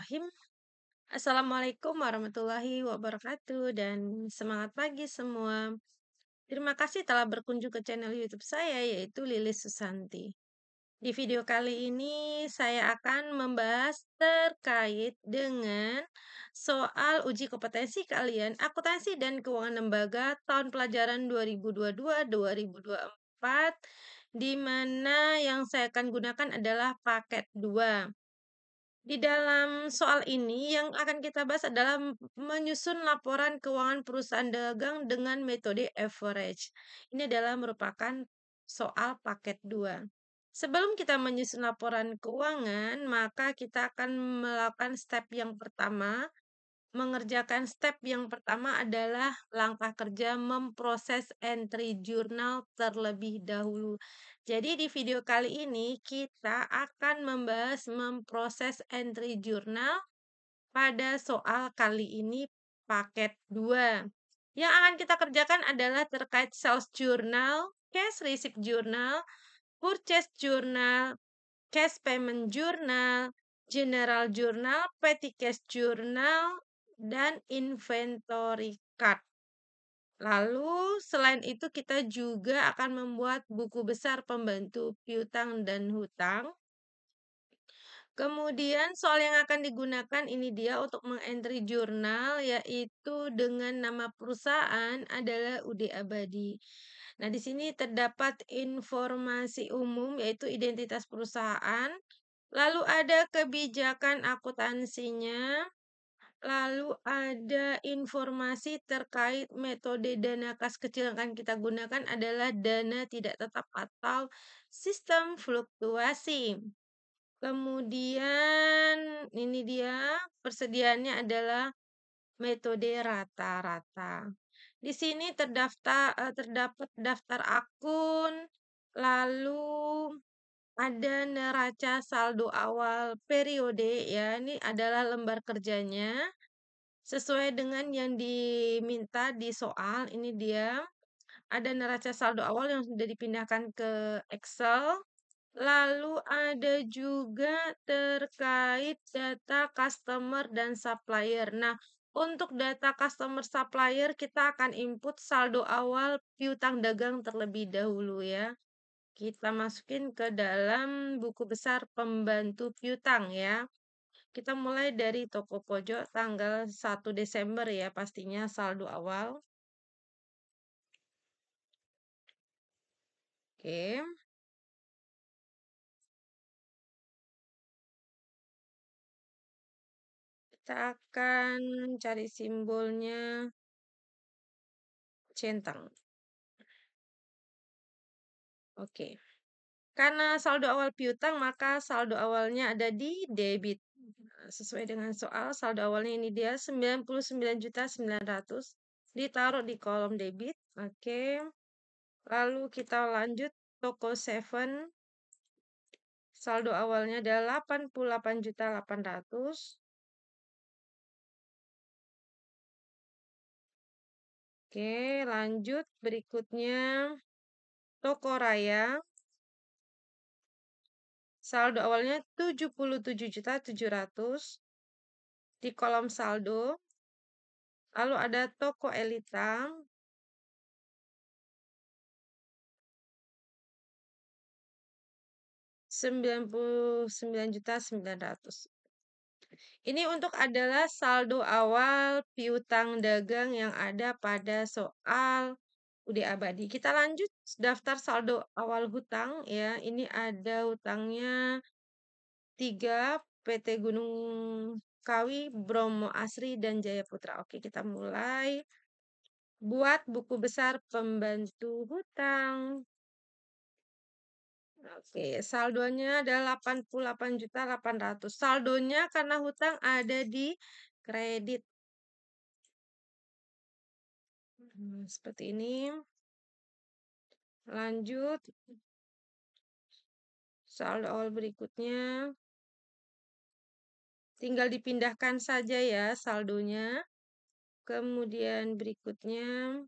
Bismillahirrahmanirrahim. Assalamualaikum warahmatullahi wabarakatuh dan semangat pagi semua. Terima kasih telah berkunjung ke channel YouTube saya yaitu Lilis Susanti. Di video kali ini saya akan membahas terkait dengan soal uji kompetensi kalian akuntansi dan keuangan lembaga tahun pelajaran 2022-2024 di mana yang saya akan gunakan adalah paket 2. Di dalam soal ini yang akan kita bahas adalah menyusun laporan keuangan perusahaan dagang dengan metode average. Ini adalah merupakan soal paket 2. Sebelum kita menyusun laporan keuangan, maka kita akan melakukan step yang pertama. Mengerjakan step yang pertama adalah langkah kerja memproses entry jurnal terlebih dahulu. Jadi di video kali ini kita akan membahas memproses entry jurnal pada soal kali ini paket 2. Yang akan kita kerjakan adalah terkait sales journal, cash receipt journal, purchase journal, cash payment journal, general journal, petty cash journal, dan inventory card. Lalu, selain itu kita juga akan membuat buku besar pembantu piutang dan hutang. Kemudian soal yang akan digunakan ini dia untuk mengentry jurnal yaitu dengan nama perusahaan adalah UD Abadi. Nah, di sini terdapat informasi umum yaitu identitas perusahaan, lalu ada kebijakan akuntansinya, lalu ada informasi terkait metode dana kas kecil yang akan kita gunakan adalah dana tidak tetap atau sistem fluktuasi. Kemudian ini dia persediaannya adalah metode rata-rata. Di sini terdapat daftar akun, lalu ada neraca saldo awal periode ya. Ini adalah lembar kerjanya sesuai dengan yang diminta di soal. Ini dia ada neraca saldo awal yang sudah dipindahkan ke Excel. Lalu ada juga terkait data customer dan supplier. Nah, untuk data customer supplier kita akan input saldo awal piutang dagang terlebih dahulu ya. Kita masukin ke dalam buku besar pembantu piutang ya. Kita mulai dari toko pojok tanggal 1 Desember ya pastinya saldo awal. Oke. Kita akan cari simbolnya centang. Oke. Karena saldo awal piutang, maka saldo awalnya ada di debit. Sesuai dengan soal, saldo awalnya ini dia 99.900.000 ditaruh di kolom debit. Oke. Lalu kita lanjut toko 7. Saldo awalnya adalah 88.800.000. Oke, lanjut berikutnya toko Raya. Saldo awalnya 77.700.000 di kolom saldo. Lalu ada toko Elita. Rp99.900.000. Ini untuk adalah saldo awal piutang dagang yang ada pada soal UD Abadi. Kita lanjut daftar saldo awal hutang ya. Ini ada hutangnya 3 PT Gunung Kawi, Bromo Asri, dan Jaya Putra. Oke, kita mulai buat buku besar pembantu hutang. Oke, saldonya adalah 88.800.000. Saldonya karena hutang ada di kredit. Seperti ini. Lanjut. Saldo awal berikutnya. Tinggal dipindahkan saja ya saldonya. Kemudian berikutnya.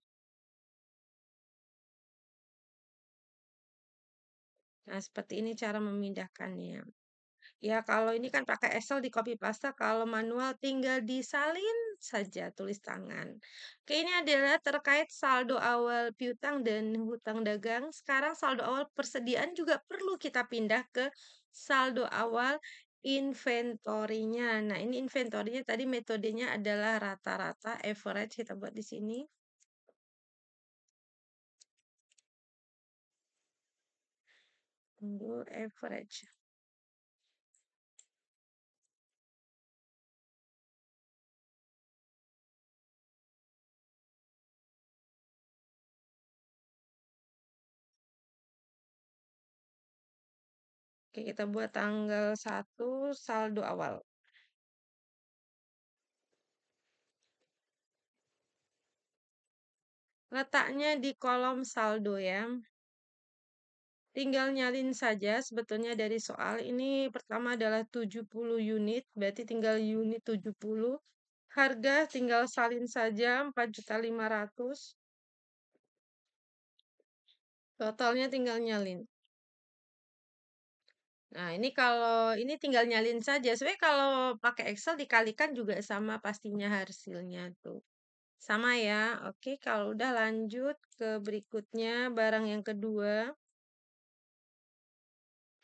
Nah, seperti ini cara memindahkannya. Ya, kalau ini kan pakai Excel di copy paste, kalau manual tinggal disalin saja tulis tangan. Oke, ini adalah terkait saldo awal piutang dan hutang dagang. Sekarang saldo awal persediaan juga perlu kita pindah ke saldo awal inventorinya. Nah, ini inventorinya tadi metodenya adalah rata-rata, average kita buat di sini. Tunggu average. Oke, kita buat tanggal 1 saldo awal. Letaknya di kolom saldo ya. Tinggal nyalin saja sebetulnya dari soal ini pertama adalah 70 unit, berarti tinggal unit 70. Harga tinggal salin saja 4.500.000. Totalnya tinggal nyalin. Nah, ini kalau ini tinggal nyalin saja. Sebenarnya kalau pakai Excel dikalikan juga sama pastinya hasilnya tuh. Sama ya. Oke, kalau udah lanjut ke berikutnya, barang yang kedua.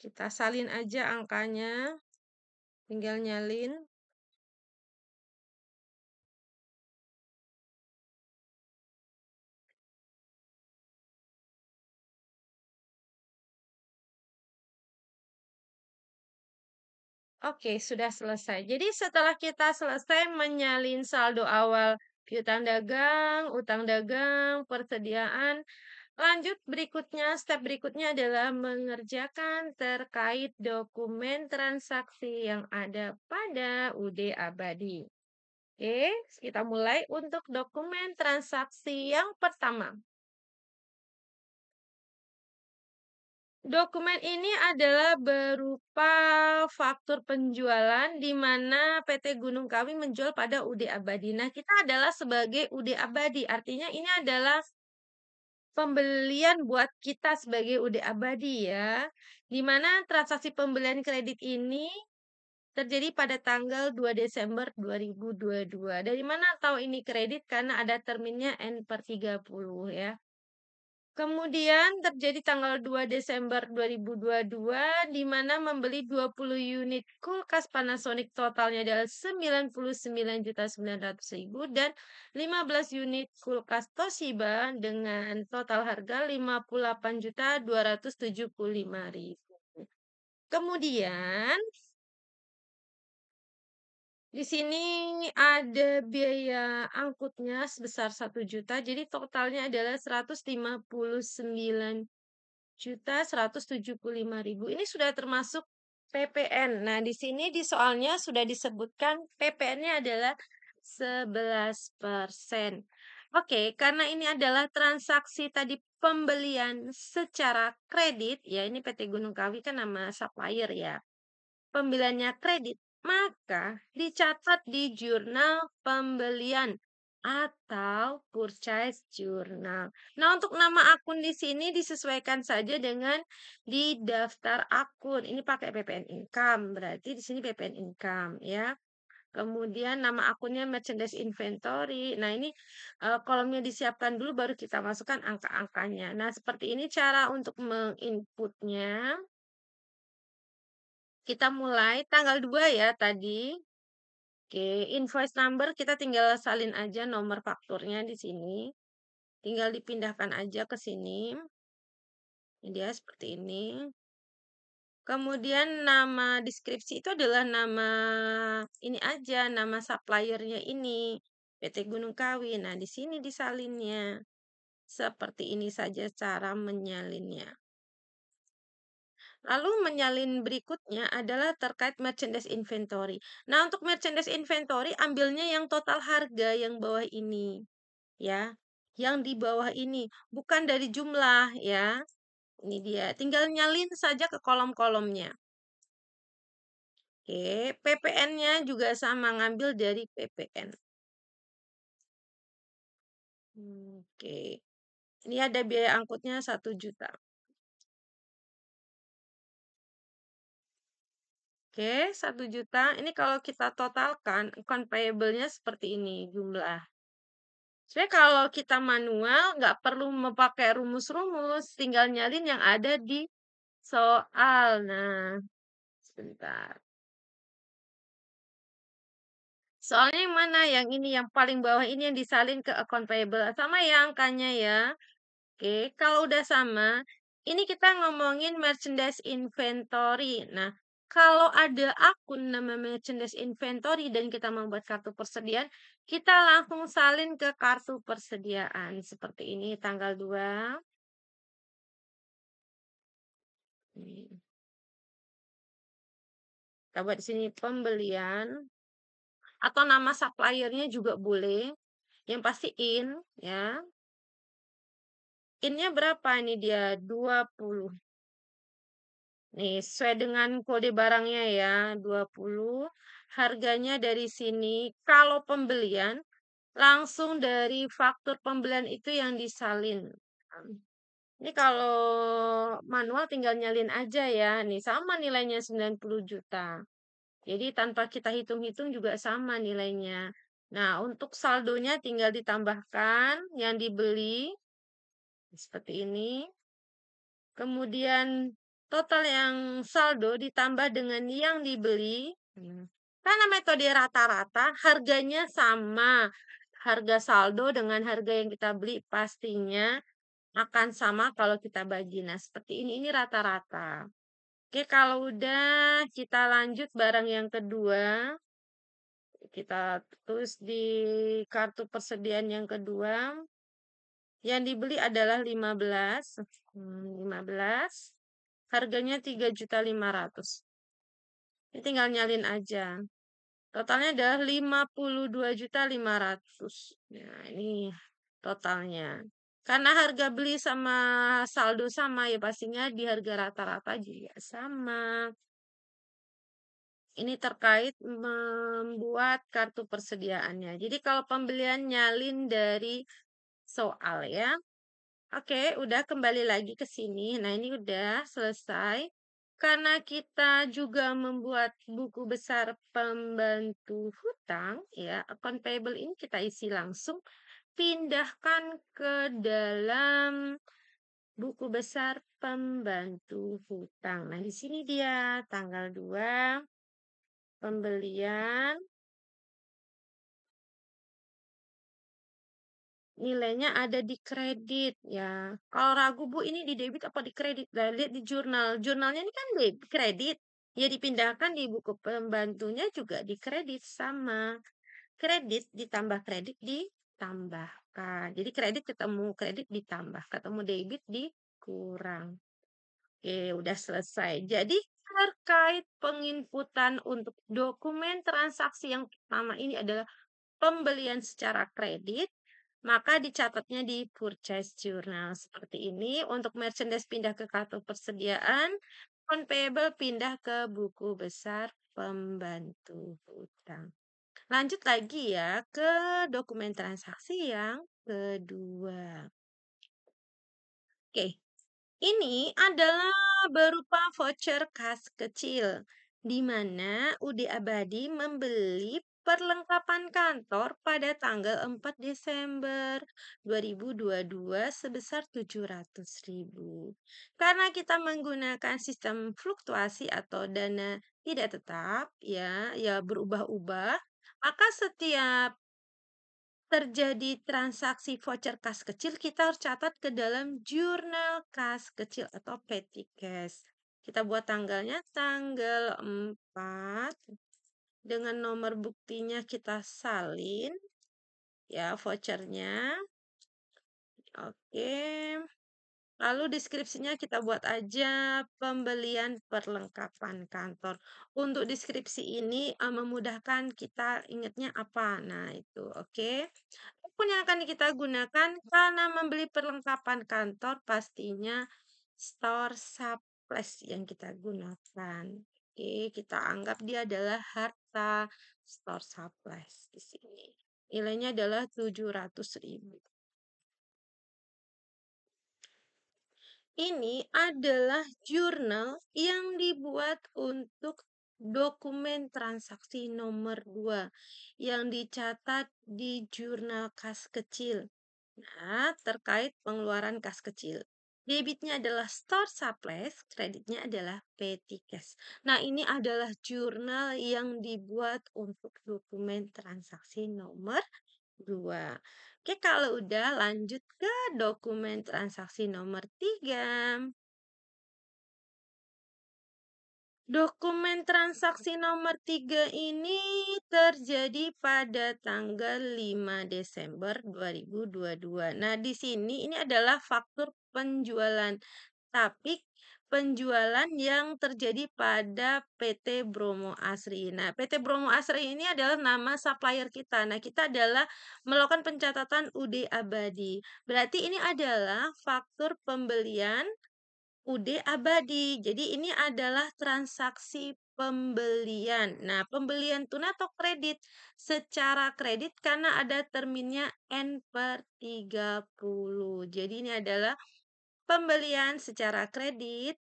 Kita salin aja angkanya. Tinggal nyalin. Oke, sudah selesai. Jadi setelah kita selesai menyalin saldo awal piutang dagang, utang dagang, persediaan, lanjut berikutnya, step berikutnya adalah mengerjakan terkait dokumen transaksi yang ada pada UD Abadi. Oke, kita mulai untuk dokumen transaksi yang pertama. Dokumen ini adalah berupa faktur penjualan di mana PT Gunung Kawi menjual pada UD Abadi. Nah, kita adalah sebagai UD Abadi, artinya ini adalah pembelian buat kita sebagai UD Abadi ya. Di mana transaksi pembelian kredit ini terjadi pada tanggal 2 Desember 2022. Dari mana tahu ini kredit? Karena ada terminnya N/30 ya. Kemudian terjadi tanggal 2 Desember 2022 di mana membeli 20 unit kulkas Panasonic totalnya adalah 99.900.000 dan 15 unit kulkas Toshiba dengan total harga 58.275.000. Kemudian di sini ada biaya angkutnya sebesar 1 juta, jadi totalnya adalah 159.175.000. Ini sudah termasuk PPN. Nah, di sini di soalnya sudah disebutkan PPN-nya adalah 11%. Oke, karena ini adalah transaksi tadi pembelian secara kredit, ya ini PT Gunung Kawi kan nama supplier ya. Pembeliannya kredit, maka dicatat di jurnal pembelian atau purchase journal. Nah, untuk nama akun di sini disesuaikan saja dengan di daftar akun. Ini pakai PPN income, berarti di sini PPN income ya. Kemudian nama akunnya merchandise inventory. Nah, ini kolomnya disiapkan dulu baru kita masukkan angka-angkanya. Nah, seperti ini cara untuk menginputnya. Kita mulai tanggal 2 ya tadi. Oke, invoice number kita tinggal salin aja nomor fakturnya di sini. Tinggal dipindahkan aja ke sini. Ini dia seperti ini. Kemudian nama deskripsi itu adalah nama ini aja, nama suppliernya ini. PT Gunung Kawi. Nah, di sini disalinnya. Seperti ini saja cara menyalinnya. Lalu menyalin berikutnya adalah terkait merchandise inventory. Nah, untuk merchandise inventory ambilnya yang total harga yang bawah ini. Ya, yang di bawah ini. Bukan dari jumlah ya. Ini dia. Tinggal nyalin saja ke kolom-kolomnya. Oke, PPN-nya juga sama. Ngambil dari PPN. Oke. Ini ada biaya angkutnya 1 juta. Oke, 1 juta. Ini kalau kita totalkan, account payable-nya seperti ini jumlah. Sebenarnya kalau kita manual, nggak perlu memakai rumus-rumus, tinggal nyalin yang ada di soal. Nah, sebentar. Soalnya yang mana? Yang ini, yang paling bawah ini yang disalin ke account payable. Sama ya angkanya ya. Oke, kalau udah sama, ini kita ngomongin merchandise inventory. Nah, kalau ada akun nama merchandise inventory dan kita membuat kartu persediaan, kita langsung salin ke kartu persediaan. Seperti ini, tanggal 2. Nih, kita buat di sini pembelian. Atau nama suppliernya juga boleh. Yang pasti in, ya. In-nya berapa ini dia? 20. Nih, sesuai dengan kode barangnya ya, 20. Harganya dari sini, kalau pembelian, langsung dari faktur pembelian itu yang disalin. Ini kalau manual tinggal nyalin aja ya. Nih, sama nilainya 90 juta. Jadi tanpa kita hitung-hitung juga sama nilainya. Nah, untuk saldonya tinggal ditambahkan yang dibeli, seperti ini. Kemudian total yang saldo ditambah dengan yang dibeli. Karena metode rata-rata harganya sama. Harga saldo dengan harga yang kita beli pastinya akan sama kalau kita bagi. Nah, seperti ini rata-rata. Oke, kalau udah kita lanjut barang yang kedua. Kita tulis di kartu persediaan yang kedua. Yang dibeli adalah 15. 15. Harganya 3.500.000. Ini tinggal nyalin aja. Totalnya adalah 52.500.000. Nah, ini totalnya. Karena harga beli sama saldo sama ya pastinya di harga rata-rata juga sama. Ini terkait membuat kartu persediaannya. Jadi kalau pembelian nyalin dari soal ya. Oke, udah kembali lagi ke sini. Nah, ini udah selesai. Karena kita juga membuat buku besar pembantu hutang, ya, account payable ini kita isi langsung, pindahkan ke dalam buku besar pembantu hutang. Nah, di sini dia tanggal 2, pembelian, nilainya ada di kredit ya. Kalau ragu Bu ini di debit apa di kredit? Nah, lihat di jurnal. Jurnalnya ini kan kredit. Ya dipindahkan di buku pembantunya juga di kredit sama. Kredit ditambah kredit ditambahkan. Jadi kredit ketemu kredit ditambah, ketemu debit dikurang. Oke, udah selesai. Jadi terkait penginputan untuk dokumen transaksi yang pertama ini adalah pembelian secara kredit, maka dicatatnya di purchase journal seperti ini. Untuk merchandise pindah ke kartu persediaan, account payable pindah ke buku besar pembantu hutang. Lanjut lagi ya ke dokumen transaksi yang kedua. Oke, ini adalah berupa voucher kas kecil, di mana UD Abadi membeli perlengkapan kantor pada tanggal 4 Desember 2022 sebesar 700.000. Karena kita menggunakan sistem fluktuasi atau dana tidak tetap, ya berubah-ubah, maka setiap terjadi transaksi voucher kas kecil, kita harus catat ke dalam jurnal kas kecil atau petty cash. Kita buat tanggalnya tanggal 4. Dengan nomor buktinya kita salin. Ya, vouchernya. Oke. Lalu deskripsinya kita buat aja pembelian perlengkapan kantor. Untuk deskripsi ini memudahkan kita ingatnya apa. Nah, itu oke. Akun yang akan kita gunakan karena membeli perlengkapan kantor pastinya store supplies yang kita gunakan. Oke, kita anggap dia adalah harta store supplies di sini. Nilainya adalah 700.000. Ini adalah jurnal yang dibuat untuk dokumen transaksi nomor 2 yang dicatat di jurnal kas kecil. Nah, terkait pengeluaran kas kecil. Debitnya adalah store supplies, kreditnya adalah petty cash. Nah, ini adalah jurnal yang dibuat untuk dokumen transaksi nomor 2. Oke, kalau udah lanjut ke dokumen transaksi nomor 3. Dokumen transaksi nomor 3 ini terjadi pada tanggal 5 Desember 2022. Nah, di sini ini adalah faktur penjualan, tapi penjualan yang terjadi pada PT Bromo Asri. Nah, PT Bromo Asri ini adalah nama supplier kita. Nah, kita adalah melakukan pencatatan UD abadi. Berarti ini adalah faktur pembelian UD abadi. Jadi ini adalah transaksi pembelian. Nah, pembelian tunai atau kredit? Secara kredit karena ada terminnya N/30. Jadi ini adalah pembelian secara kredit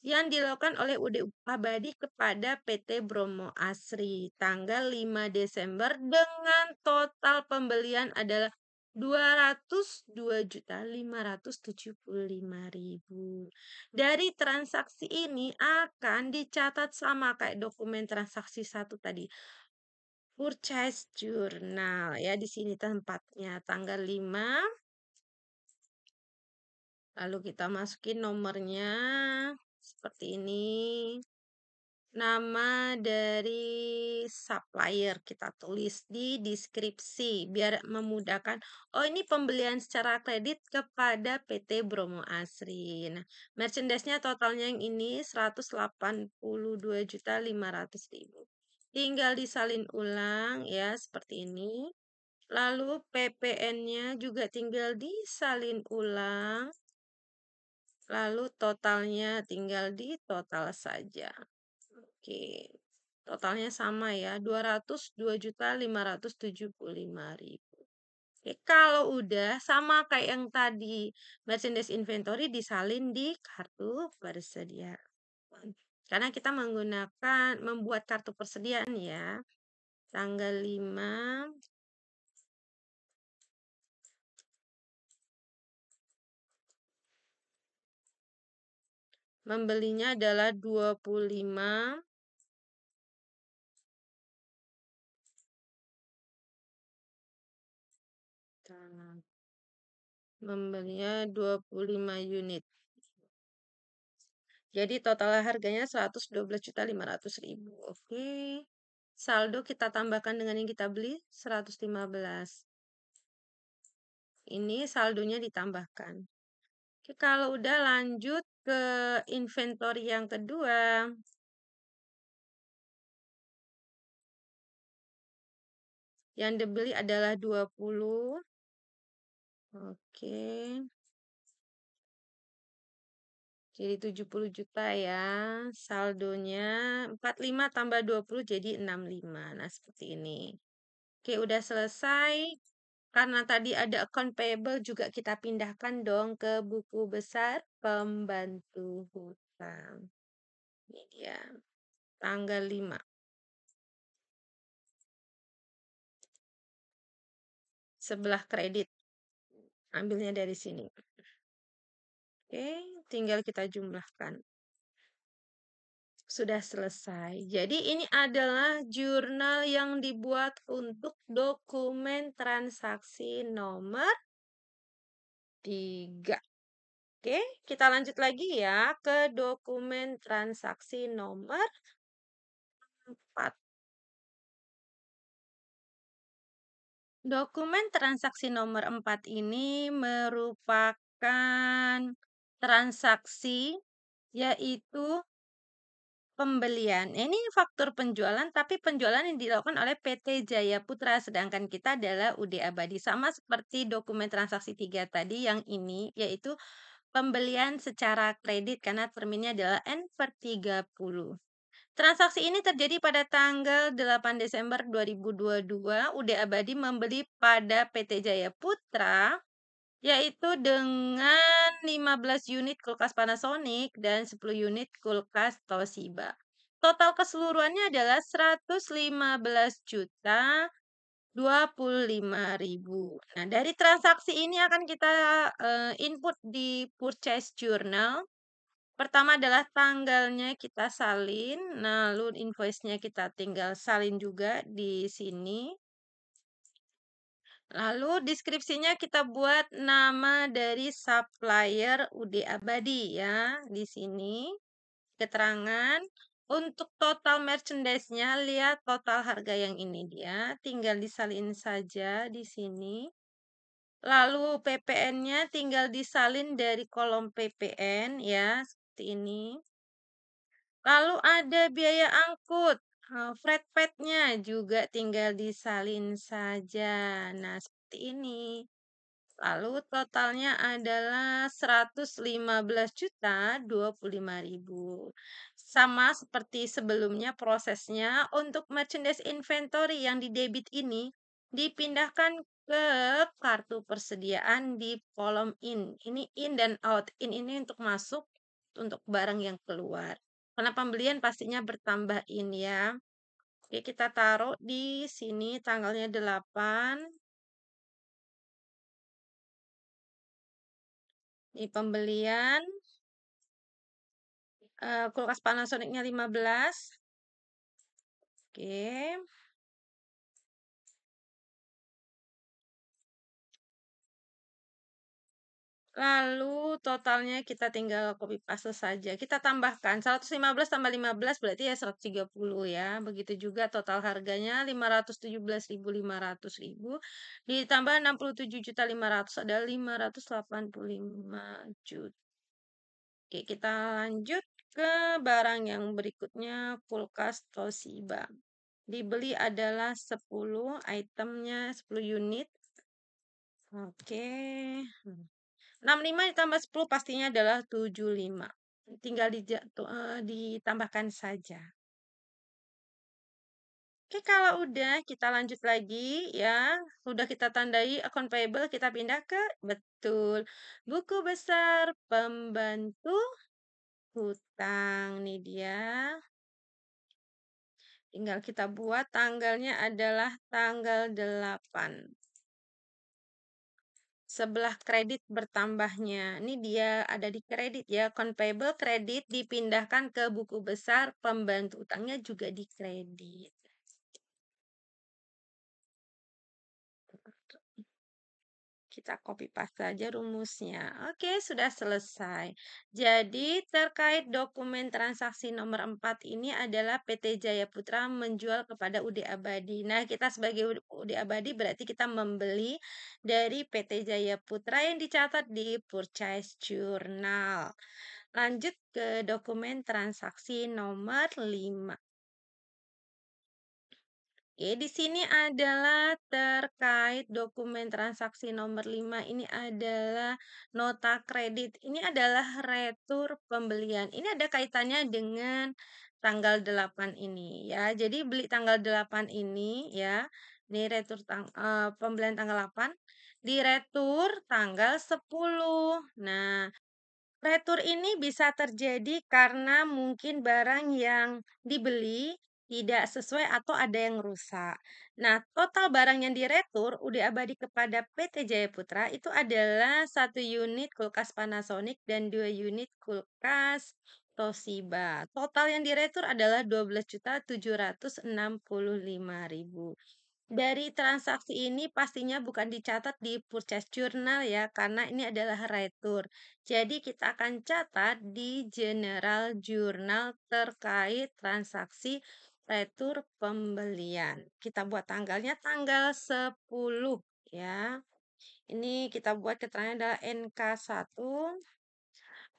yang dilakukan oleh UD Abadi kepada PT Bromo Asri tanggal 5 Desember dengan total pembelian adalah 202.575.000. Dari transaksi ini akan dicatat sama kayak dokumen transaksi 1 tadi. Purchase journal ya, di sini tempatnya tanggal 5. Lalu kita masukin nomornya seperti ini. Nama dari supplier kita tulis di deskripsi biar memudahkan. Oh, ini pembelian secara kredit kepada PT Bromo Asri. Nah, merchandise-nya totalnya yang ini 182.500.000. Tinggal disalin ulang ya seperti ini. Lalu PPN-nya juga tinggal disalin ulang. Lalu totalnya tinggal di total saja. Oke. Totalnya sama ya, 202.575.000. Oke, kalau udah sama kayak yang tadi, merchandise inventory disalin di kartu persediaan. Karena kita membuat kartu persediaan ya. Tanggal 5. Membelinya adalah 25. Membelinya 25 unit. Jadi total harganya 112.500.000. Oke. Saldo kita tambahkan dengan yang kita beli 115. Ini saldonya ditambahkan. Oke, kalau udah lanjut ke inventory yang kedua. Yang dibeli adalah 20. Oke. Jadi 70 juta ya. Saldonya 45 tambah 20 jadi 65. Nah, seperti ini. Oke, udah selesai. Karena tadi ada account payable juga kita pindahkan dong ke buku besar pembantu hutang. Ini dia. Tanggal 5. Sebelah kredit. Ambilnya dari sini. Oke, tinggal kita jumlahkan. Sudah selesai. Jadi ini adalah jurnal yang dibuat untuk dokumen transaksi nomor 3. Oke, kita lanjut lagi ya ke dokumen transaksi nomor 4. Dokumen transaksi nomor 4 ini merupakan transaksi yaitu pembelian. Ini faktur penjualan, tapi penjualan yang dilakukan oleh PT Jaya Putra, sedangkan kita adalah UD Abadi. Sama seperti dokumen transaksi 3 tadi, yang ini yaitu pembelian secara kredit karena terminnya adalah N/30. Transaksi ini terjadi pada tanggal 8 Desember 2022. UD Abadi membeli pada PT Jaya Putra yaitu dengan 15 unit kulkas Panasonic dan 10 unit kulkas Toshiba. Total keseluruhannya adalah 115.025.000. Nah, dari transaksi ini akan kita, input di purchase journal. Pertama adalah tanggalnya kita salin, lalu invoice-nya kita tinggal salin juga di sini. Lalu deskripsinya kita buat nama dari supplier UD Abadi ya, di sini. Keterangan untuk total merchandise-nya, lihat total harga yang ini dia, tinggal disalin saja di sini. Lalu PPN-nya tinggal disalin dari kolom PPN ya, seperti ini. Lalu ada biaya angkut, freight nya juga tinggal disalin saja. Nah, seperti ini. Lalu totalnya adalah 115.025.000. Sama seperti sebelumnya prosesnya, untuk merchandise inventory yang di debit ini dipindahkan ke kartu persediaan di kolom in. Ini in dan out. In ini untuk masuk, untuk barang yang keluar. Karena pembelian pastinya bertambah in ya. Oke, kita taruh di sini tanggalnya 8. Di pembelian, kulkas Panasonic-nya 15. Oke. Lalu totalnya kita tinggal copy paste saja. Kita tambahkan 115 tambah 15 berarti ya 130 ya. Begitu juga total harganya 517.500.000 ditambah 67.500 adalah 585 juta. Oke, kita lanjut ke barang yang berikutnya, kulkas Toshiba. Dibeli adalah 10 itemnya, 10 unit. Oke. 65 ditambah 10 pastinya adalah 75. Tinggal ditambahkan saja. Oke, kalau udah kita lanjut lagi ya. Sudah kita tandai account payable, kita pindah ke betul. Buku besar pembantu hutang nih dia. Tinggal kita buat tanggalnya adalah tanggal 8. Sebelah kredit bertambahnya. Ini dia ada di kredit ya. Account payable kredit dipindahkan ke buku besar, pembantu utangnya juga di kredit. Kita copy paste saja rumusnya. Oke, sudah selesai. Jadi, terkait dokumen transaksi nomor 4 ini adalah PT Jaya Putra menjual kepada UD Abadi. Nah, kita sebagai UD Abadi berarti kita membeli dari PT Jaya Putra yang dicatat di Purchase Journal. Lanjut ke dokumen transaksi nomor 5. Oke, di sini adalah terkait dokumen transaksi nomor 5 ini adalah nota kredit. Ini adalah retur pembelian. Ini ada kaitannya dengan tanggal 8 ini ya. Jadi beli tanggal 8 ini ya. Ini retur pembelian tanggal 8 di retur tanggal 10. Nah, retur ini bisa terjadi karena mungkin barang yang dibeli tidak sesuai atau ada yang rusak. Nah, total barang yang diretur udah abadi kepada PT Jaya Putra itu adalah 1 unit kulkas Panasonic dan 2 unit kulkas Toshiba. Total yang diretur adalah 12.765.000. Dari transaksi ini pastinya bukan dicatat di purchase journal ya, karena ini adalah retur. Jadi kita akan catat di general journal terkait transaksi retur pembelian. Kita buat tanggalnya tanggal 10 ya. Ini kita buat keterangannya adalah NK1.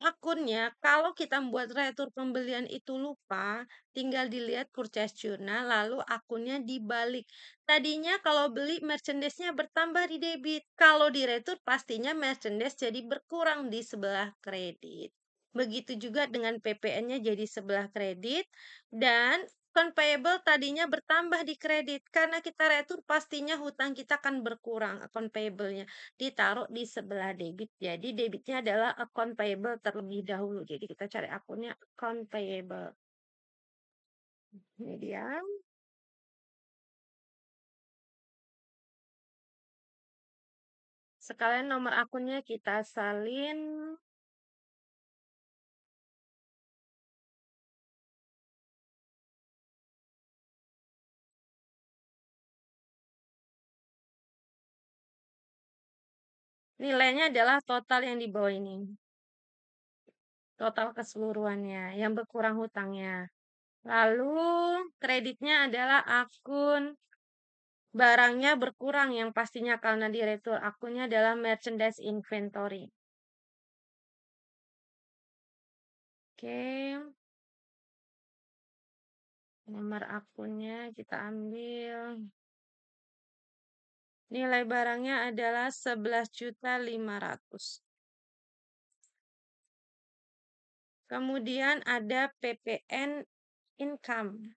Akunnya, kalau kita membuat retur pembelian itu lupa, tinggal dilihat purchase journal, lalu akunnya dibalik. Tadinya kalau beli merchandise-nya bertambah di debit. Kalau di retur pastinya merchandise jadi berkurang di sebelah kredit. Begitu juga dengan PPN-nya jadi sebelah kredit dan account payable tadinya bertambah di kredit. Karena kita retur pastinya hutang kita akan berkurang account payable-nya ditaruh di sebelah debit. Jadi debitnya adalah account payable terlebih dahulu. Jadi kita cari akunnya account payable. Ini dia. Sekalian nomor akunnya kita salin. Nilainya adalah total yang di bawah ini. Total keseluruhannya yang berkurang hutangnya. Lalu kreditnya adalah akun barangnya berkurang yang pastinya karena di retur akunnya adalah merchandise inventory. Oke. Nomor akunnya kita ambil. Nilai barangnya adalah 11.500.000. Kemudian ada PPN income.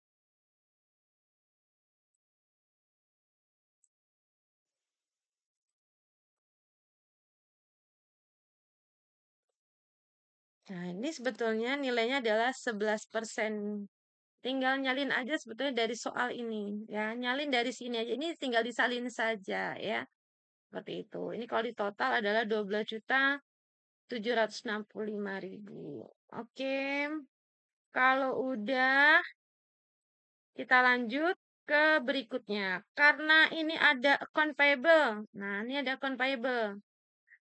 Nah, ini sebetulnya nilainya adalah 11%. Tinggal nyalin aja sebetulnya dari soal ini, ya. Nyalin dari sini aja. Ini tinggal disalin saja, ya. Seperti itu. Ini kalau di total adalah 12.765.000. Oke. Kalau udah, kita lanjut ke berikutnya. Karena ini ada account payable. Nah, ini ada account payable.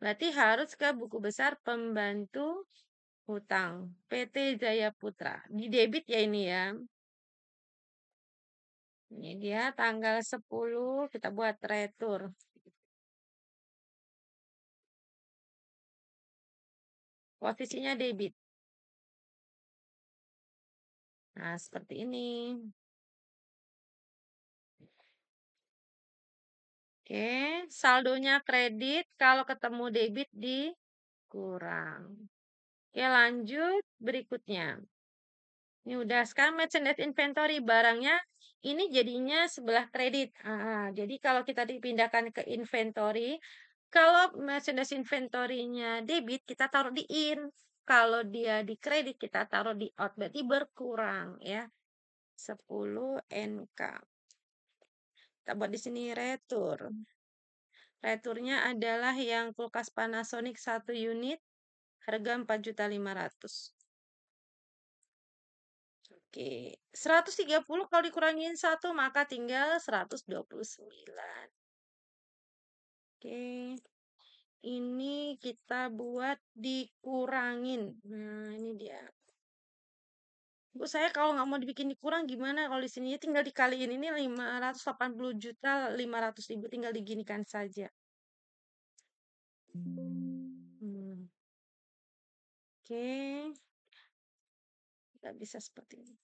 Berarti harus ke buku besar pembantu hutang. PT Jaya Putra. Di debit ya ini ya. Ini dia tanggal 10 kita buat retur. Posisinya debit. Nah, seperti ini. Oke, saldonya kredit. Kalau ketemu debit dikurang. Oke, lanjut berikutnya. Ini udah sekarang merchandise inventory barangnya ini jadinya sebelah kredit. Jadi kalau kita dipindahkan ke inventory, kalau merchandise inventory-nya debit kita taruh di in. Kalau dia di kredit kita taruh di out. Berarti berkurang ya. 10 NK. Kita buat di sini retur. Returnya adalah yang kulkas Panasonic 1 unit harga 4.500.000. Oke, 130 kalau dikurangin 1 maka tinggal 129. Oke, ini kita buat dikurangin. Nah, ini dia. Bu, saya kalau nggak mau dibikin dikurang gimana? Kalau di sini tinggal dikaliin ini 580.500.000 tinggal diginikan saja. Hmm. Oke, nggak bisa seperti ini.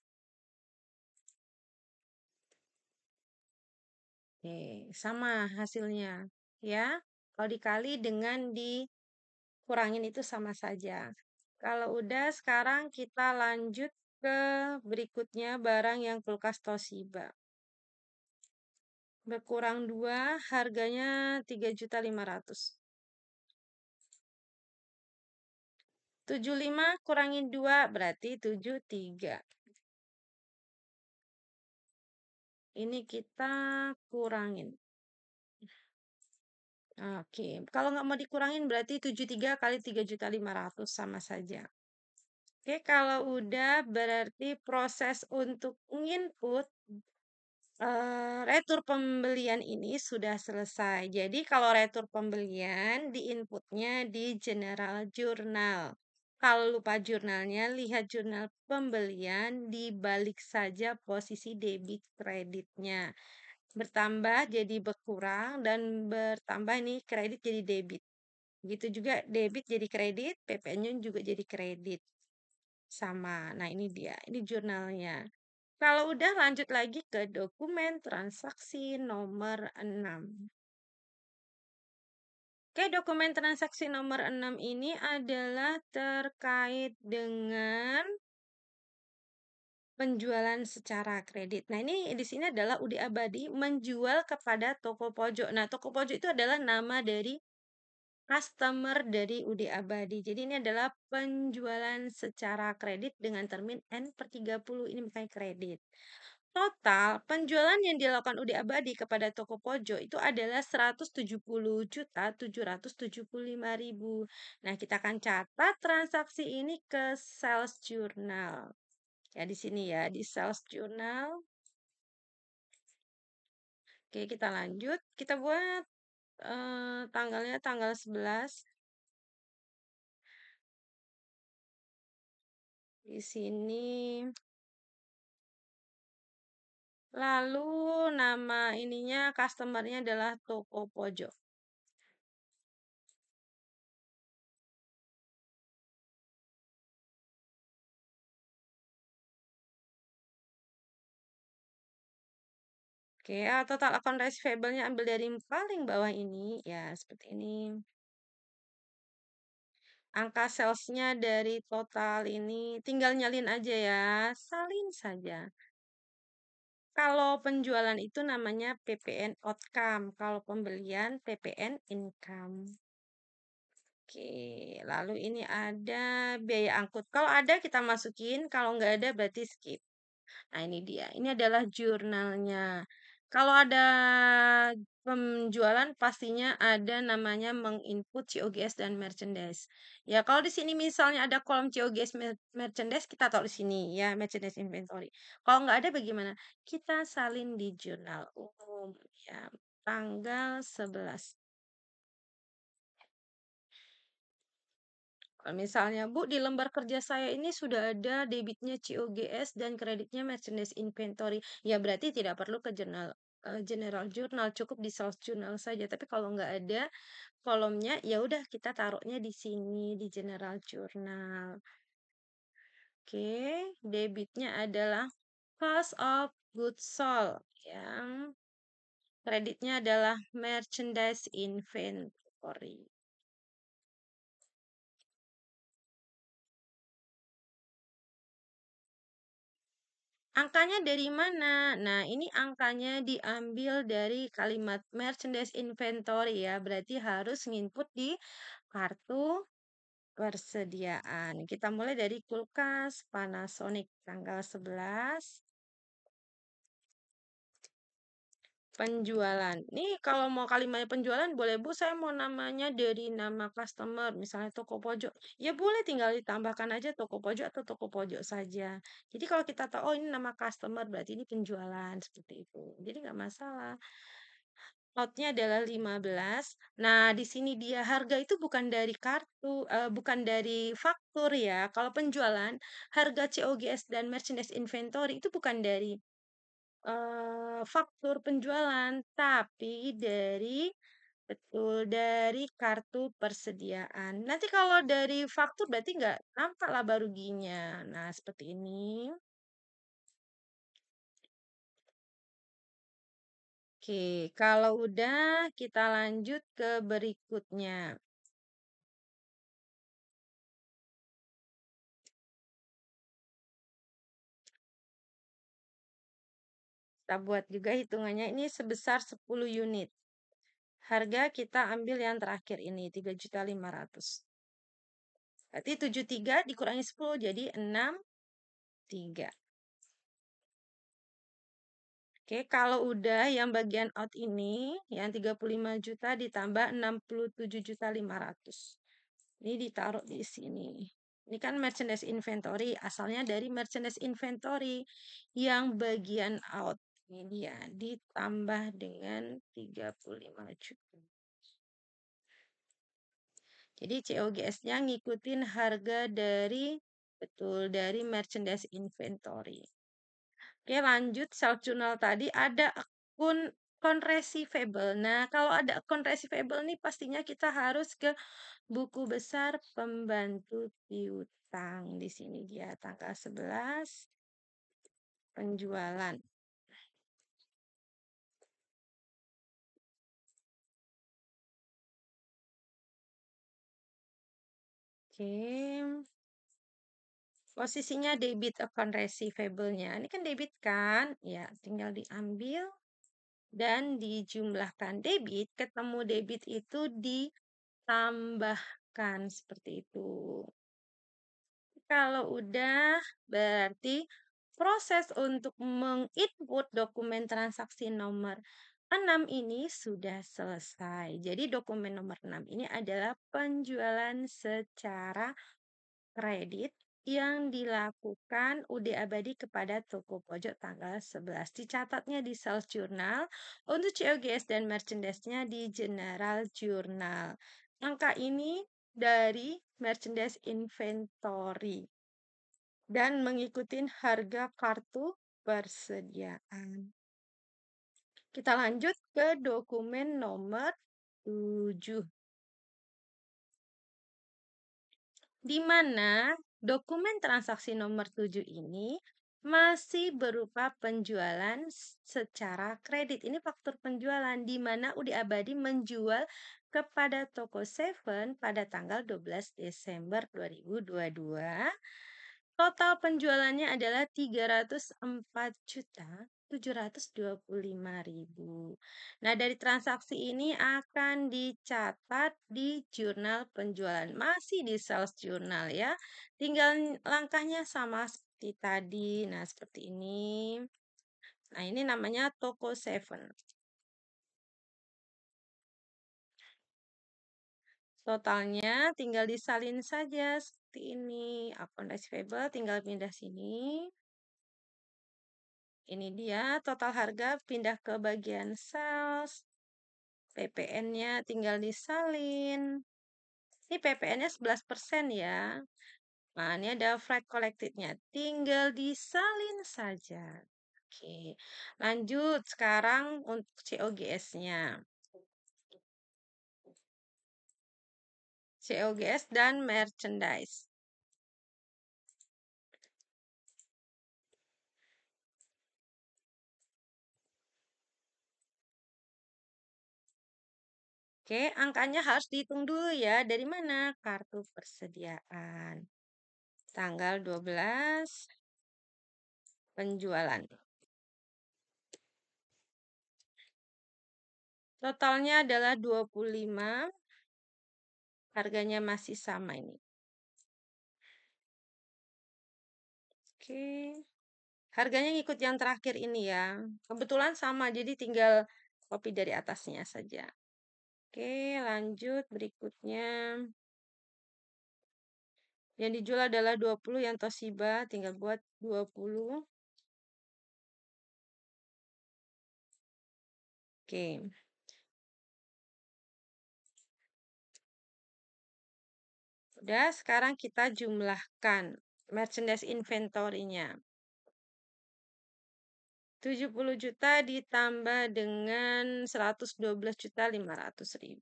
Oke, sama hasilnya ya. Kalau dikali dengan dikurangin itu sama saja. Kalau udah sekarang kita lanjut ke berikutnya barang yang kulkas Toshiba. Berkurang 2, harganya 3.500.000. 75 kurangin 2 berarti 73. Ini kita kurangin. Oke, kalau nggak mau dikurangin berarti 73 kali 3.500.000 sama saja. Oke, kalau udah berarti proses untuk input retur pembelian ini sudah selesai. Jadi kalau retur pembelian di inputnya di general journal. Kalau lupa jurnalnya, lihat jurnal pembelian, dibalik saja posisi debit kreditnya. Bertambah jadi berkurang dan bertambah ini kredit jadi debit. Begitu juga debit jadi kredit, PP-nya juga jadi kredit. Sama. Nah, ini dia. Ini jurnalnya. Kalau udah lanjut lagi ke dokumen transaksi nomor 6. Oke, dokumen transaksi nomor 6 ini adalah terkait dengan penjualan secara kredit. Nah, ini di sini adalah Udi Abadi menjual kepada toko pojok. Nah, toko pojok itu adalah nama dari customer dari UD Abadi. Jadi ini adalah penjualan secara kredit dengan termin N/30, ini makanya kredit. Total penjualan yang dilakukan UD Abadi kepada toko pojok itu adalah 170.775.000. Nah, kita akan catat transaksi ini ke sales journal. Ya, di sini ya, di sales journal. Oke, kita lanjut. Kita buat tanggalnya tanggal 11. Di sini. Lalu nama ininya customernya adalah toko pojok. Oke, total account receivable-nya ambil dari paling bawah ini. Ya, seperti ini. Angka sales-nya dari total ini tinggal nyalin aja ya. Salin saja. Kalau penjualan itu namanya PPN outcome. Kalau pembelian PPN income. Oke, lalu ini ada biaya angkut. Kalau ada kita masukin, kalau nggak ada berarti skip. Nah, ini dia. Ini adalah jurnalnya. Kalau ada penjualan pastinya ada namanya menginput COGS dan merchandise. Ya, kalau di sini misalnya ada kolom COGS merchandise, kita taruh di sini ya, merchandise inventory. Kalau nggak ada bagaimana? Kita salin di jurnal umum ya, tanggal 11. Misalnya, Bu, di lembar kerja saya ini sudah ada debitnya COGS dan kreditnya merchandise inventory. Ya, berarti tidak perlu ke general journal, cukup di sales journal saja. Tapi kalau nggak ada kolomnya, ya udah kita taruhnya di sini di general journal. Oke, debitnya adalah cost of goods sold, yang kreditnya adalah merchandise inventory. Angkanya dari mana? Nah, ini angkanya diambil dari kalimat merchandise inventory ya. Berarti harus nginput di kartu persediaan. Kita mulai dari kulkas Panasonic tanggal 11. Penjualan. Nih kalau mau kalimatnya penjualan boleh Bu, saya mau namanya dari nama customer, misalnya toko pojok. Ya boleh tinggal ditambahkan aja toko pojok atau toko pojok saja. Jadi kalau kita tahu oh ini nama customer berarti ini penjualan seperti itu. Jadi nggak masalah. Lotnya adalah 15. Nah, di sini dia harga itu bukan dari kartu, bukan dari faktur ya. Kalau penjualan, harga COGS dan merchandise inventory itu bukan dari faktur penjualan, tapi dari betul, dari kartu persediaan. Nanti kalau dari faktur berarti nggak nampak laba ruginya. Nah, seperti ini. Oke, kalau udah kita lanjut ke berikutnya. Kita buat juga hitungannya ini sebesar 10 unit. Harga kita ambil yang terakhir ini 3.500.000. Berarti 73 dikurangi 10 jadi 63. Oke, kalau udah yang bagian out ini, yang 35 juta ditambah 67.500. Ini ditaruh di sini. Ini kan merchandise inventory, asalnya dari merchandise inventory yang bagian out. Ini dia, ditambah dengan 35 juta. Jadi COGS-nya ngikutin harga dari, betul, dari merchandise inventory. Oke, lanjut sales journal tadi ada akun account receivable. Nah, kalau ada account receivable nih pastinya kita harus ke buku besar pembantu piutang. Di sini dia tanggal 11 penjualan. Oke. Posisinya debit account receivable-nya. Ini kan debit kan? Ya, tinggal diambil dan dijumlahkan. Debit ketemu debit itu di tambahkan, seperti itu. Kalau udah, berarti proses untuk menginput dokumen transaksi nomor 6 ini sudah selesai. Jadi dokumen nomor 6 ini adalah penjualan secara kredit yang dilakukan UD Abadi kepada toko pojok tanggal 11. Dicatatnya di sales journal, untuk COGS dan merchandise-nya di general journal. Angka ini dari merchandise inventory dan mengikuti harga kartu persediaan. Kita lanjut ke dokumen nomor 7. Di mana dokumen transaksi nomor 7 ini masih berupa penjualan secara kredit. Ini faktur penjualan di mana UD Abadi menjual kepada toko Seven pada tanggal 12 Desember 2022. Total penjualannya adalah 304.725.000. Nah, dari transaksi ini akan dicatat di jurnal penjualan. Masih di sales journal ya. Tinggal langkahnya sama seperti tadi. Nah, seperti ini. Nah, ini namanya toko Seven. Totalnya tinggal disalin saja seperti ini. Account receivable tinggal pindah sini. Ini dia total harga, pindah ke bagian sales. PPN-nya tinggal disalin. Ini PPN-nya 11% ya. Nah, ini ada freight collected-nya. Tinggal disalin saja. Oke, lanjut sekarang untuk COGS-nya. COGS dan merchandise. Oke, angkanya harus dihitung dulu ya. Dari mana? Kartu persediaan. Tanggal 12 penjualan. Totalnya adalah 25. Harganya masih sama ini. Oke. Harganya ngikut yang terakhir ini ya. Kebetulan sama, jadi tinggal copy dari atasnya saja. Oke, lanjut berikutnya. Yang dijual adalah 20, yang Toshiba tinggal buat 20. Oke. Udah, sekarang kita jumlahkan merchandise inventory-nya. 70 juta ditambah dengan 112.500.000.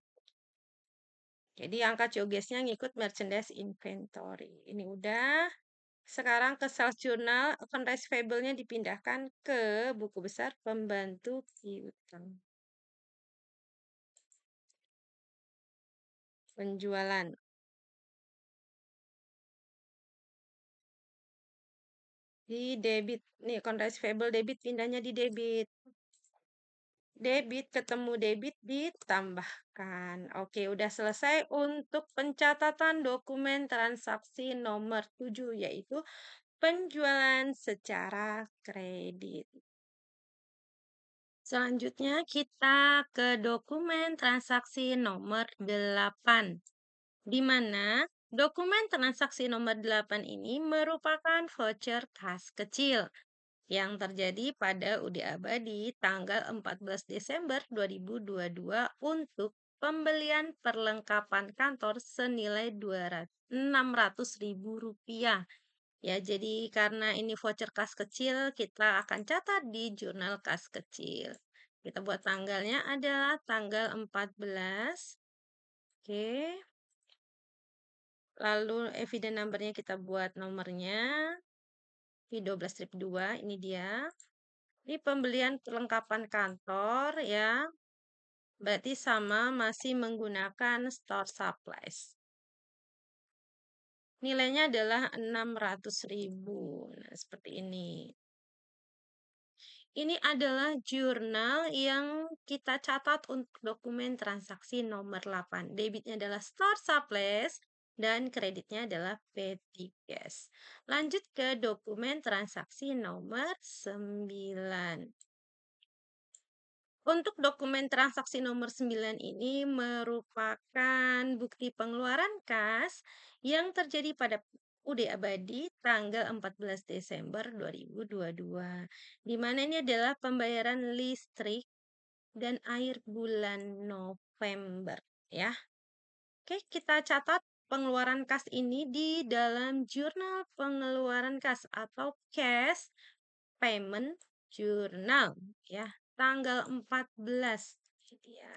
Jadi angka COGS-nya ngikut merchandise inventory. Ini udah. Sekarang ke sales journal, account receivable-nya dipindahkan ke buku besar pembantu piutang. Penjualan. Di debit. Nih, account receivable debit pindahnya di debit. Debit ketemu debit ditambahkan. Oke, udah selesai untuk pencatatan dokumen transaksi nomor 7, yaitu penjualan secara kredit. Selanjutnya kita ke dokumen transaksi nomor 8, di mana dokumen transaksi nomor 8 ini merupakan voucher kas kecil yang terjadi pada UD Abadi tanggal 14 Desember 2022 untuk pembelian perlengkapan kantor senilai Rp600.000. Ya, jadi karena ini voucher kas kecil, kita akan catat di jurnal kas kecil. Kita buat tanggalnya adalah tanggal 14. Oke. Lalu evidence number-nya kita buat nomornya. P12-2, ini dia. Ini pembelian perlengkapan kantor ya. Berarti sama, masih menggunakan store supplies. Nilainya adalah 600.000. Nah, seperti ini. Ini adalah jurnal yang kita catat untuk dokumen transaksi nomor 8. Debitnya adalah store surplus dan kreditnya adalah petty cash. Lanjut ke dokumen transaksi nomor 9. Untuk dokumen transaksi nomor 9 ini merupakan bukti pengeluaran kas yang terjadi pada UD Abadi tanggal 14 Desember 2022. Di mana ini adalah pembayaran listrik dan air bulan November ya. Oke, kita catat pengeluaran kas ini di dalam jurnal pengeluaran kas atau cash payment journal ya, tanggal 14. Ini ya,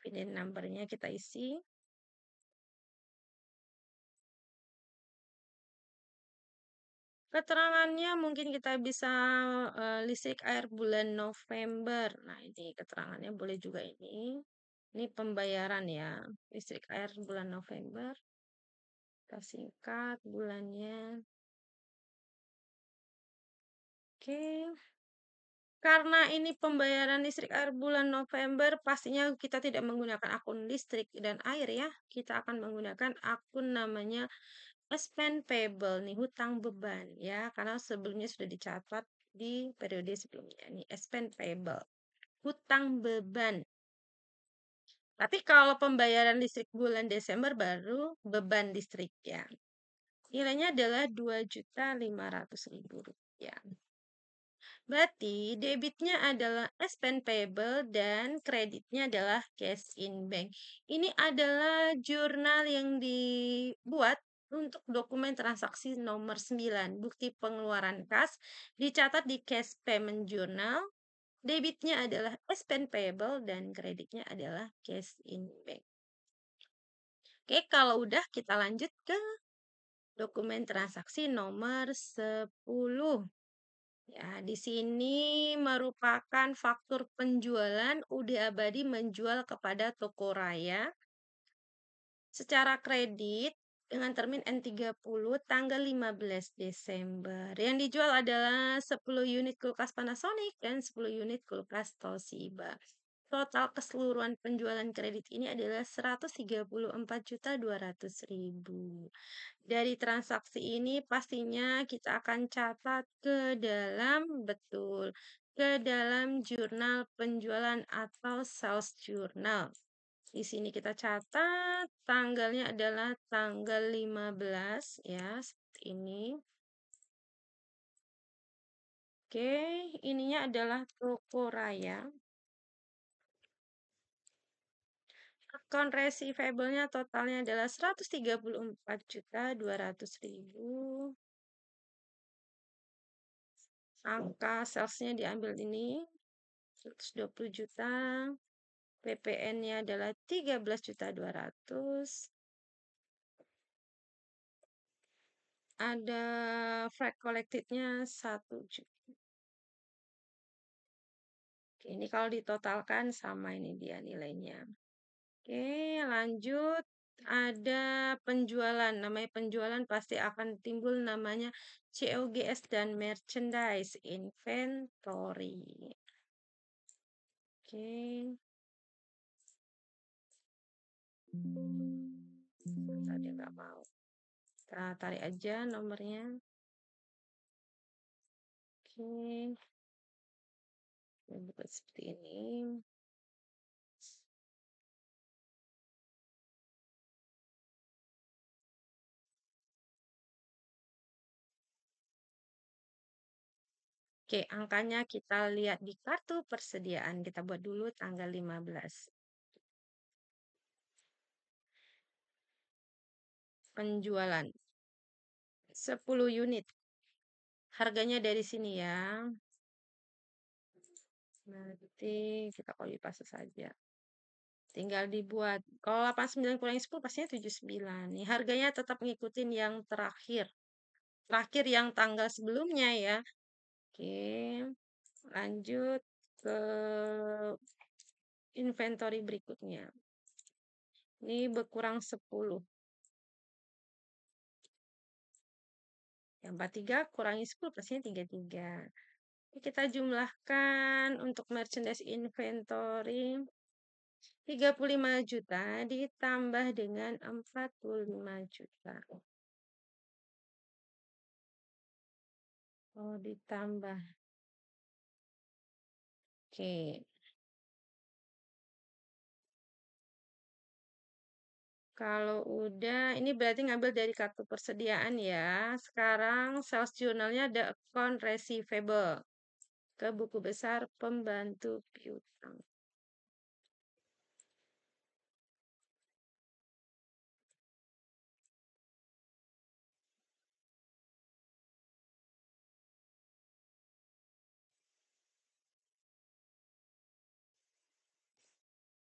VIN number-nya kita isi. Keterangannya mungkin kita bisa listrik air bulan November. Nah, ini keterangannya boleh juga ini. Ini pembayaran ya, listrik air bulan November. Kita singkat bulannya. Oke. Karena ini pembayaran listrik air bulan November, pastinya kita tidak menggunakan akun listrik dan air ya. Kita akan menggunakan akun namanya Spend Payable nih, hutang beban ya, karena sebelumnya sudah dicatat di periode sebelumnya nih, Spend Payable, hutang beban. Tapi kalau pembayaran listrik bulan Desember baru beban listrik ya. Nilainya adalah Rp2.500.000. Berarti debitnya adalah spend payable dan kreditnya adalah cash in bank. Ini adalah jurnal yang dibuat untuk dokumen transaksi nomor 9, bukti pengeluaran kas, dicatat di cash payment journal. Debitnya adalah spend payable dan kreditnya adalah cash in bank. Oke, kalau udah kita lanjut ke dokumen transaksi nomor 10. Ya, di sini merupakan faktur penjualan UD Abadi menjual kepada toko raya secara kredit dengan termin N30 tanggal 15 Desember. Yang dijual adalah 10 unit kulkas Panasonic dan 10 unit kulkas Toshiba. Total keseluruhan penjualan kredit ini adalah 134.200.000. Dari transaksi ini pastinya kita akan catat ke dalam jurnal penjualan atau sales journal. Di sini kita catat tanggalnya adalah tanggal 15 ya, seperti ini. Oke, ininya adalah toko raya. Account receivable-nya totalnya adalah 134.200.000. Angka sales-nya diambil ini 120 juta. PPN-nya adalah 13.200. Ada freight collected-nya 1 juta. Oke, ini kalau ditotalkan sama ini dia nilainya. Oke, lanjut. Ada penjualan. Namanya penjualan pasti akan timbul namanya COGS dan merchandise inventory. Oke. Tadi nggak mau. Kita tarik aja nomornya. Oke. Buka seperti ini. Oke, angkanya kita lihat di kartu persediaan. Kita buat dulu tanggal 15. Penjualan 10 unit. Harganya dari sini ya. Nanti kita copy paste saja. Tinggal dibuat. Kalau 89 kurangi 10 pastinya 79. Nih, harganya tetap ngikutin yang terakhir. Terakhir yang tanggal sebelumnya ya. Oke. Lanjut ke inventory berikutnya. Ini berkurang 10. Yang 43 kurangi 10 pastinya 33. Kita jumlahkan untuk merchandise inventory 35 juta ditambah dengan 45 juta. Oh, ditambah. Oke. Kalau udah, ini berarti ngambil dari kartu persediaan ya. Sekarang sales journalnya ada account receivable ke buku besar pembantu piutang.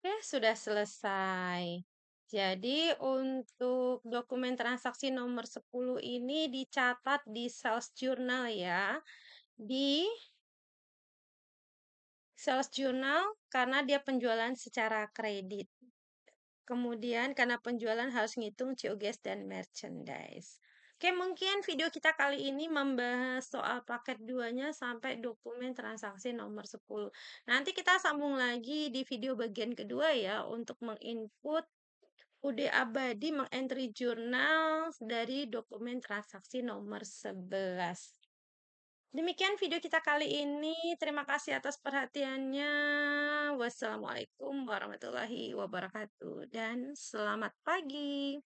Oke, sudah selesai. Jadi untuk dokumen transaksi nomor 10 ini dicatat di sales journal ya. Di sales journal karena dia penjualan secara kredit. Kemudian karena penjualan harus ngitung COGS dan merchandise. Oke, mungkin video kita kali ini membahas soal paket 2-nya sampai dokumen transaksi nomor 10. Nanti kita sambung lagi di video bagian kedua ya untuk menginput UD abadi mengentry jurnal dari dokumen transaksi nomor 11. Demikian video kita kali ini. Terima kasih atas perhatiannya. Wassalamualaikum warahmatullahi wabarakatuh dan selamat pagi.